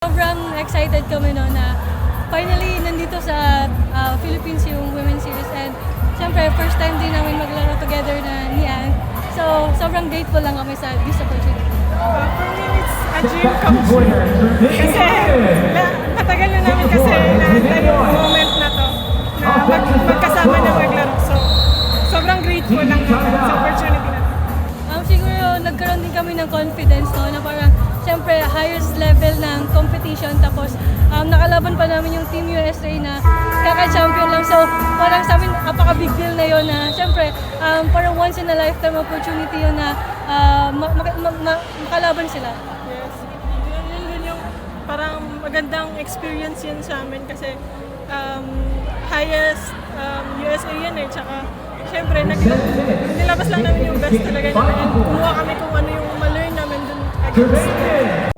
Sobrang excited kami no na finally nandito sa Philippines yung Women's Series and syempre first time din namin maglaro together na ni Ann. So sobrang grateful lang kami sa this opportunity. For me, it's a dream come true. Kasi matagal na namin kasi naantay yung moment na to na magkasama na maglaro. So sobrang grateful lang namin sa opportunity na to. Siguro nagkaroon din kami ng confidence no na parang syempre highest level ng competition tapos nakalaban pa namin yung Team USA na kaka-champion lang. So parang sa amin napaka-big deal na yun na syempre parang once in a lifetime opportunity yun na makalaban sila. Yes. Yun yung parang magandang experience yun sa amin kasi highest USA yan eh. Tsaka syempre nilabas lang namin yung best talaga namin. Kumuha kami kung ano yung ma-learn namin dun against